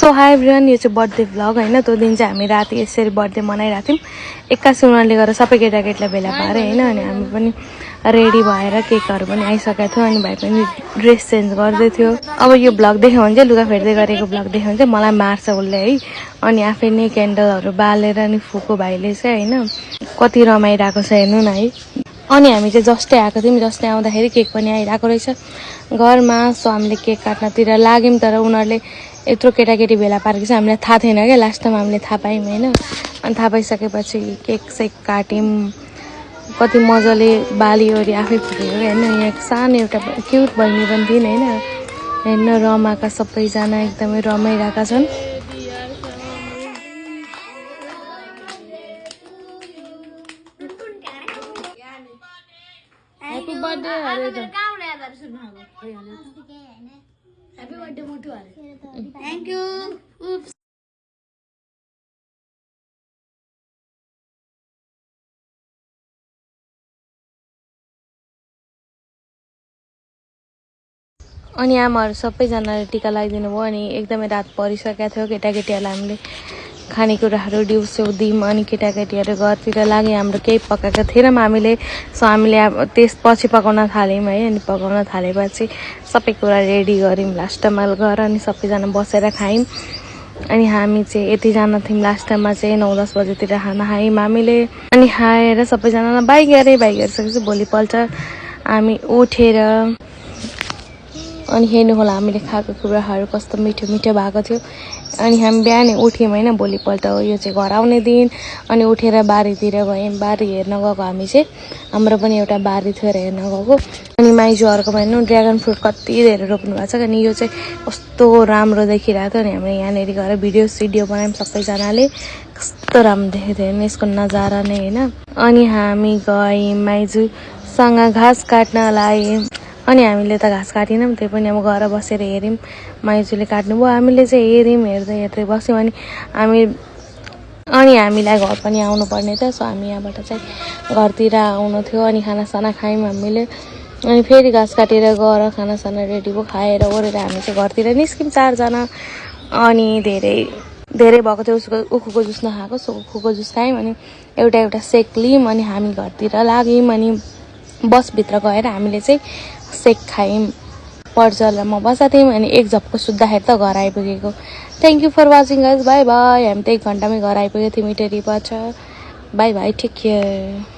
So high everyone, यो चाहिँ birthday vlog होइन। त्यो दिन चाहिँ हामी राति यसरी बर्थडे मनाइरहेको थियौँ। एक्कासी उनीहरूले गरेर सबै केटाकेटीलाई भेला पाएर होइन। अनि हामी पनि रेडी भएर केकहरू पनि आइसकेको थियो। अनि भाइ पनि ड्रेस चेन्ज गर्दै थियो। अब यो भ्लग देख्यो भने चाहिँ लुगा फेर्दै गरेको भ्लग देख्यो भने चाहिँ मलाई मार्छ उसले है। अनि आफै नै क्यान्डलहरू बालेर अनि फुको भाइले चाहिँ होइन कति रमाइरहेको छ हेर्नु न है। अनि हामी चाहिँ जस्तै आएको थियौँ, जस्तै आउँदाखेरि केक पनि आइरहेको रहेछ घरमा। सो हामीले केक काट्नतिर लाग्यौँ, तर उनीहरूले यत्रो केटाकेटी भेला पारेको चाहिँ हामीलाई थाहा थिएन क्या। लास्ट टाइम हामीले थाहा पायौँ होइन। अनि थाहा पाइसकेपछि केक सेक काट्यौँ, कति मजाले बालीओरी आफै फुटेको होइन। यहाँ सानो एउटा क्युट बहिनी पनि थिइन् होइन। हेर्न रमाएका सबैजना एकदमै रमाइरहेका छन्। हैप्पी बर्थडे अरे त हैप्पी बर्थडे मोटू अरे थ्याङ्क यू। अनि आमाहरू सबैजनाले टिका लगाइदिनु भयो। अनि एकदमै रात परिसकेको थियो। केटाकेटीहरूलाई हामीले खानेकुराहरू दिउँसो दियौँ। अनि केटाकेटीहरू घरतिर लाग्यो, हाम्रो केही पकाएको थिएनौँ हामीले। सो हामीले अब त्यसपछि पकाउन थाल्यौँ है। अनि पकाउन थालेपछि सबै कुरा रेडी गऱ्यौँ लास्ट टाइममा गएर। अनि सबैजना बसेर खायौँ। अनि हामी चाहिँ यतिजना थियौँ लास्ट टाइममा चाहिँ 9-10 बजेतिर खाना खायौँ हामीले। अनि खाएर सबैजनालाई बाई गरिसकेपछि भोलिपल्ट हामी उठेर अनि हेर्नु होला हामीले खाएको कुराहरू कस्तो मिठो मिठो भएको थियो। अनि हामी बिहानै उठ्यौँ होइन। भोलिपल्ट हो यो चाहिँ घर आउने दिन। अनि उठेर बारीतिर गयौँ। बारी हेर्न गएको हामी चाहिँ, हाम्रो पनि एउटा बारी थियो हेर्न गएको। अनि माइजूहरूको हेर्नु ड्र्यागन फ्रुट कति धेरै रोप्नु भएको छ। अनि यो चाहिँ कस्तो राम्रो देखिरहेको थियो। अनि हामीले यहाँनिर गएर भिडियो बनायौँ सबैजनाले। कस्तो राम्रो देखेको थियो हेर्नु यसको नजारा नै होइन। अनि हामी गयौँ माइजूसँग घाँस काट्नलाई। अनि हामीले त घाँस काटेनौँ, त्यही पनि अब गएर बसेर हेऱ्यौँ। माइजूले काट्नुभयो, हामीले चाहिँ हेऱ्यौँ, हेर्दै बस्यौँ। अनि हामीलाई घर पनि आउनुपर्ने थियो। सो हामी यहाँबाट चाहिँ घरतिर आउनु थियो। अनि खानासाना खायौँ हामीले। अनि फेरि घाँस काटेर गएर खानासाना रेडी भयो, खाएर ओरेर हामी चाहिँ घरतिर निस्क्यौँ 4जना। अनि धेरै भएको थियो। उसको उखुको जुस नखाएको, सो उखुको जुस खायौँ। अनि एउटा सेक लियौँ। अनि हामी घरतिर लाग्यौँ। अनि बसभित्र गएर हामीले चाहिँ सेक खायौँ। पर्जलमा बसेको थियौँ। अनि एक झपको सुत्दाखेरि त घर आइपुगेको। Thank you for watching guys, bye bye. हामी त 1 घन्टामै घर आइपुगेको थियौँ मिठेरी पछि। Bye bye, take care.